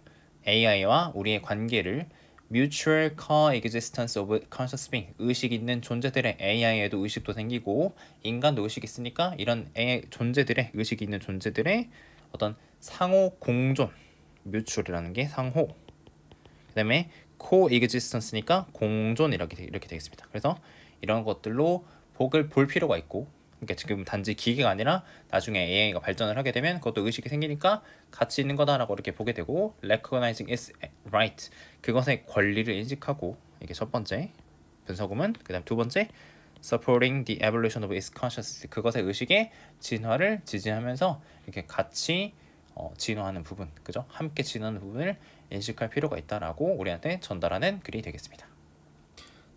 AI와 우리의 관계를 mutual coexistence of conscious being, 의식 있는 존재들의 AI에도 의식도 생기고 인간도 의식이 있으니까 이런 AI 존재들의 의식이 있는 존재들의 어떤 상호 공존, mutual이라는 게 상호, 그 다음에 coexistence니까 공존 이렇게 되겠습니다. 그래서 이런 것들로 볼 필요가 있고, 그러니까 지금 단지 기계가 아니라 나중에 AI가 발전을 하게 되면 그것도 의식이 생기니까 같이 있는 거다라고 이렇게 보게 되고 recognizing its right, 그것의 권리를 인식하고, 이게 첫 번째 분석음은, 그 다음 두 번째 supporting the evolution of its consciousness, 그것의 의식의 진화를 지지하면서 이렇게 같이 진화하는 부분, 그죠? 함께 진화하는 부분을 인식할 필요가 있다라고 우리한테 전달하는 글이 되겠습니다.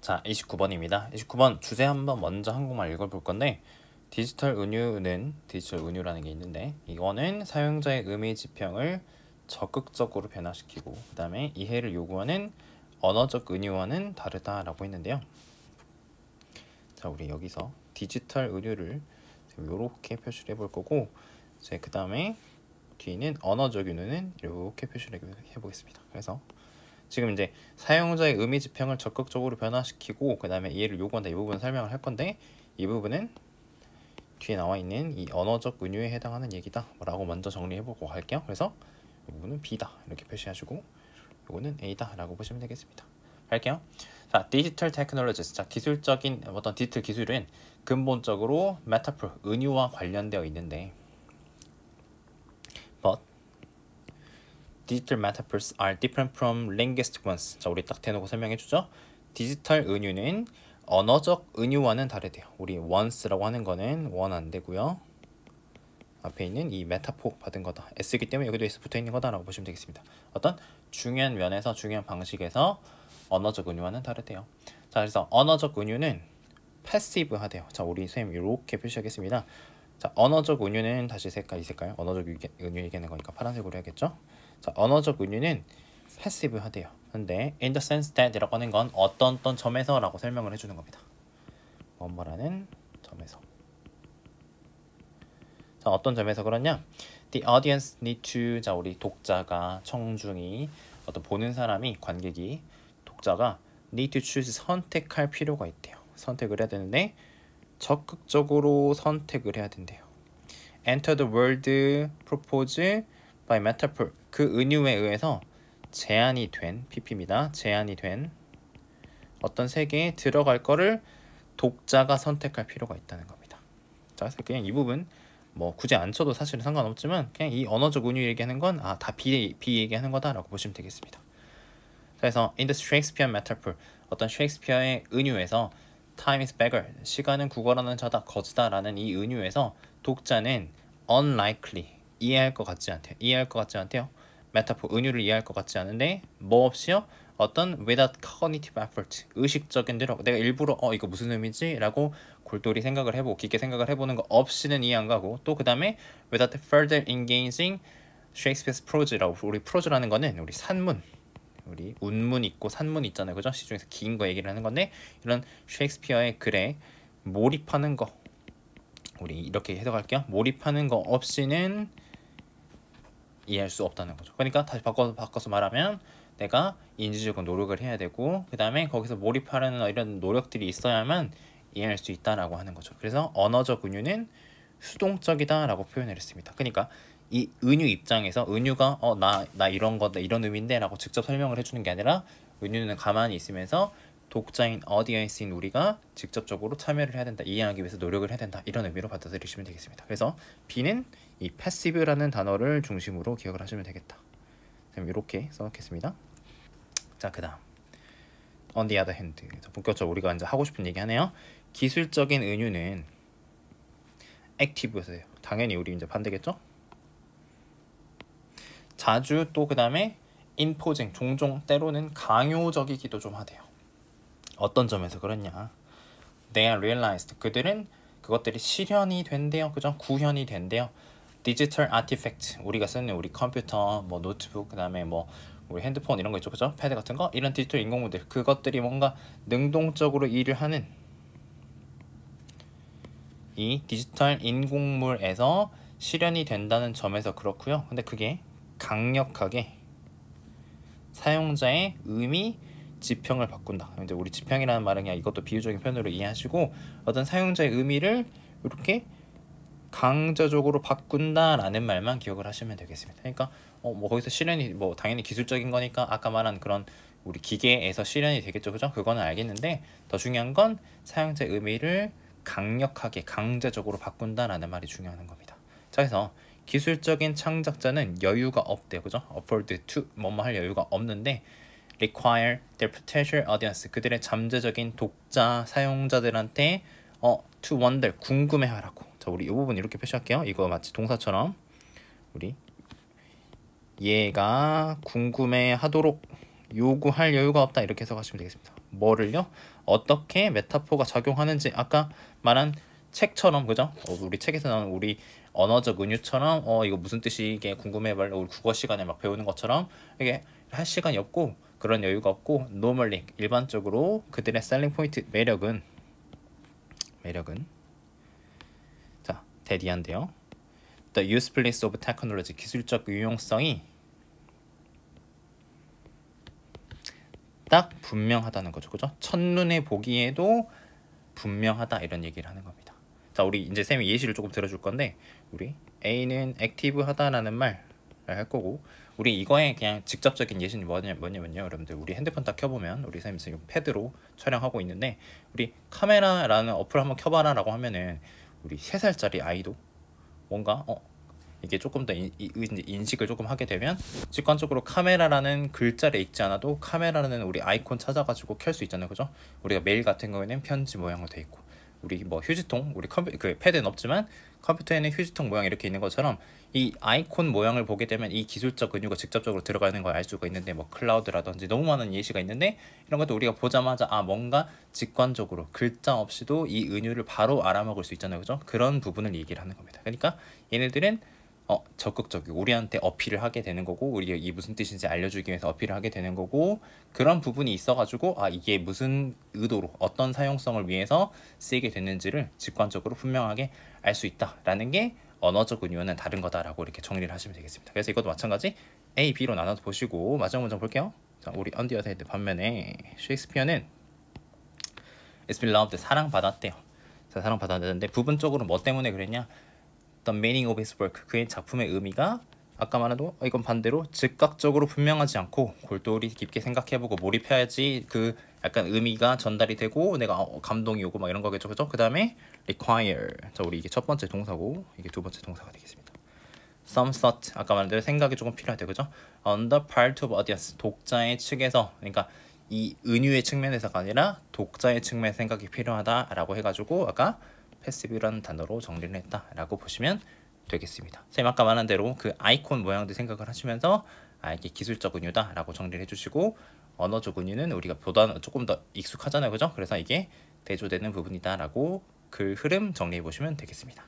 자, 29번입니다. 29번 주제 한번 먼저 한국말 읽어볼 건데, 디지털 은유라는 게 있는데 이거는 사용자의 의미 지평을 적극적으로 변화시키고 그 다음에 이해를 요구하는 언어적 은유와는 다르다라고 했는데요. 자, 우리 여기서 디지털 은유를 이렇게 표시를 해볼 거고, 이제 그 다음에 뒤는 언어적 은유는 이렇게 표시를 해보겠습니다. 그래서 지금 이제 사용자의 의미 지평을 적극적으로 변화시키고 그 다음에 이해를 요구한다, 이 부분을 설명을 할 건데, 이 부분은 뒤에 나와 있는 이 언어적 은유에 해당하는 얘기다 라고 먼저 정리해보고 갈게요. 그래서 이 부분은 B다 이렇게 표시하시고 이거는 A다 라고 보시면 되겠습니다. 할게요. 자, 디지털 테크놀로지, 자, 기술적인 어떤 디지털 기술은 근본적으로 메타포, 은유와 관련되어 있는데 but digital metaphors are different from linguistic ones. 자, 우리 딱 대놓고 설명해주죠. 디지털 은유는 언어적 은유와는 다르대요. 우리 once라고 하는 거는 원 안 되고요. 앞에 있는 이 메타포 받은 거다. S이기 때문에 여기도 S 붙어 있는 거다라고 보시면 되겠습니다. 어떤 중요한 면에서 중요한 방식에서 언어적 은유와는 다르대요. 자, 그래서 언어적 은유는 패시브하대요. 자, 우리 선생님 이렇게 표시하겠습니다. 자, 언어적 은유는 다시 색깔 이 색깔 언어적 은유 얘기하는 거니까 파란색으로 해야겠죠. 자, 언어적 은유는 패시브하대요. 근데 in the sense that이라고 하는 건 어떤 점에서라고 설명을 해주는 겁니다. 뭐뭐라는 점에서. 자, 어떤 점에서 그러냐? The audience need to, 자, 우리 독자가, 청중이, 어떤 보는 사람이, 관객이, 독자가 need to choose, 선택할 필요가 있대요. 선택을 해야 되는데 적극적으로 선택을 해야 된대요. Enter the world proposed by metaphor, 그 은유에 의해서 제안이 된, PP입니다. 제안이 된 어떤 세계에 들어갈 거를 독자가 선택할 필요가 있다는 겁니다. 자, 그래서 그냥 이 부분 뭐 굳이 안 쳐도 사실은 상관없지만 그냥 이 언어적 은유 얘기하는 건 다 비 얘기하는 거다라고 보시면 되겠습니다. 그래서 in the Shakespeare metaphor, 어떤 셰익스피어의 은유에서 time is beggar, 시간은 구걸하는 자다, 거지다라는 이 은유에서 독자는 unlikely, 이해할 것 같지 않대요. 메타포, 은유를 이해할 것 같지 않은데 뭐 없이요? 어떤 without cognitive effort, 의식적인 노력, 내가 일부러 이거 무슨 의미지? 라고 골똘히 생각을 해보고 깊게 생각을 해보는 거 없이는 이해 안 가고, 또 그 다음에 without further engaging Shakespeare's prose라고, 우리 prose라는 거는 우리 산문, 우리 운문 있고 산문 있잖아요, 그죠? 시중에서 긴 거 얘기를 하는 건데 이런 셰익스피어의 글에 몰입하는 거, 우리 이렇게 해석할게요. 몰입하는 거 없이는 이해할 수 없다는 거죠. 그러니까 다시 바꿔서 말하면 내가 인지적인 노력을 해야 되고 그 다음에 거기서 몰입하려는 이런 노력들이 있어야만 이해할 수 있다라고 하는 거죠. 그래서 언어적 은유는 수동적이다라고 표현을 했습니다. 그러니까 이 은유 입장에서 은유가 나 이런 거다, 이런 의미인데 라고 직접 설명을 해주는 게 아니라 은유는 가만히 있으면서 독자인 어디언스인 우리가 직접적으로 참여를 해야 된다, 이해하기 위해서 노력을 해야 된다, 이런 의미로 받아들이시면 되겠습니다. 그래서 B는 이 passive라는 단어를 중심으로 기억을 하시면 되겠다. 그럼 이렇게 써놓겠습니다. 자, 그 다음 on the other hand, 본격적으로 우리가 이제 하고 싶은 얘기 하네요. 기술적인 은유는 액티브였어요. 당연히 우리 이제 반대겠죠? 자주, 또 그 다음에 imposing, 종종 때로는 강요적이기도 좀 하대요. 어떤 점에서 그렇냐? They are realized, 그들은 그것들이 실현이 된대요, 그죠? 구현이 된대요. 디지털 아티팩트, 우리가 쓰는 우리 컴퓨터, 뭐 노트북, 그 다음에 뭐 우리 핸드폰 이런 거 있죠, 그죠? 패드 같은 거, 이런 디지털 인공물들, 그것들이 뭔가 능동적으로 일을 하는 이 디지털 인공물에서 실현이 된다는 점에서 그렇고요. 근데 그게 강력하게 사용자의 의미, 지평을 바꾼다. 이제 우리 지평이라는 말은 그냥 이것도 비유적인 표현으로 이해하시고 어떤 사용자의 의미를 이렇게 강제적으로 바꾼다라는 말만 기억을 하시면 되겠습니다. 그러니까 뭐 거기서 실현이 뭐 당연히 기술적인 거니까 아까 말한 그런 우리 기계에서 실현이 되겠죠, 그죠? 그거는 알겠는데 더 중요한 건 사용자의 의미를 강력하게 강제적으로 바꾼다라는 말이 중요한 겁니다. 자, 그래서 기술적인 창작자는 여유가 없대요, 그죠? afford to 뭐뭐 할 여유가 없는데 require their potential audience, 그들의 잠재적인 독자 사용자들한테 to wonder, 궁금해하라고. 자, 우리 이 부분 이렇게 표시할게요. 이거 마치 동사처럼 우리 얘가 궁금해하도록 요구할 여유가 없다, 이렇게 해석하시면 되겠습니다. 뭐를요? 어떻게 메타포가 작용하는지, 아까 말한 책처럼, 그죠? 우리 책에서 나오는 우리 언어적 은유처럼 이거 무슨 뜻이 이게 궁금해봐요, 우리 국어 시간에 막 배우는 것처럼 이게 할 시간이 없고 그런 여유가 없고 normally, 일반적으로 그들의 셀링 포인트, 매력은 자, 대디한데요. The usefulness of technology, 기술적 유용성이 딱 분명하다는 거죠, 그죠? 첫눈에 보기에도 분명하다, 이런 얘기를 하는 겁니다. 자, 우리 이제 쌤이 예시를 조금 들어줄 건데 우리 A는 액티브하다라는 말을 할 거고, 우리 이거에 그냥 직접적인 예시는 뭐냐면요, 여러분들 우리 핸드폰 딱 켜보면 우리 쌤이 지금 패드로 촬영하고 있는데 우리 카메라라는 어플 한번 켜봐라 라고 하면은 우리 3살짜리 아이도 뭔가 이게 조금 더 인식을 조금 하게 되면 직관적으로 카메라라는 글자를 읽지 않아도 카메라라는 우리 아이콘 찾아가지고 켤 수 있잖아요, 그죠? 우리가 메일 같은 경우에는 편지 모양으로 돼 있고 우리 뭐 휴지통, 우리 그 패드는 없지만 컴퓨터에는 휴지통 모양 이렇게 있는 것처럼 이 아이콘 모양을 보게 되면 이 기술적 은유가 직접적으로 들어가는 걸 알 수가 있는데, 뭐 클라우드라든지 너무 많은 예시가 있는데, 이런 것도 우리가 보자마자 뭔가 직관적으로 글자 없이도 이 은유를 바로 알아먹을 수 있잖아요, 그죠? 그런 부분을 얘기를 하는 겁니다. 그러니까 얘네들은 적극적이고 우리한테 어필을 하게 되는 거고, 우리가 이게 무슨 뜻인지 알려주기 위해서 어필을 하게 되는 거고, 그런 부분이 있어가지고 이게 무슨 의도로 어떤 사용성을 위해서 쓰이게 됐는지를 직관적으로 분명하게 알 수 있다라는 게 언어적 은유는 다른 거다라고 이렇게 정리를 하시면 되겠습니다. 그래서 이것도 마찬가지 A, B로 나눠서 보시고 마지막 문장 볼게요. 자, 우리 on the other hand 반면에 셰익스피어는 It's been loved, 사랑받았대요. 자, 사랑받았는데 부분적으로 뭐 때문에 그랬냐? The meaning of his work, 그의 작품의 의미가 아까 말한 이건 반대로 즉각적으로 분명하지 않고 골똘히 깊게 생각해보고 몰입해야지 그 약간 의미가 전달이 되고 내가 감동이 오고 막 이런 거겠죠, 그죠? 그 다음에 require, 자 우리 이게 첫 번째 동사고 이게 두 번째 동사가 되겠습니다. Some thought, 아까 말한 대로 생각이 조금 필요하대요, 그죠? On the part of audience, 독자의 측에서, 그러니까 이 은유의 측면에서가 아니라 독자의 측면에 생각이 필요하다라고 해가지고 아까 패시브라는 단어로 정리를 했다라고 보시면 되겠습니다. 선생님 아까 말한 대로 그 아이콘 모양도 생각을 하시면서 이게 기술적 은유다라고 정리를 해주시고, 언어적 은유는 우리가 보다 조금 더 익숙하잖아요, 그죠? 그래서 이게 대조되는 부분이다라고 그 흐름 정리해 보시면 되겠습니다.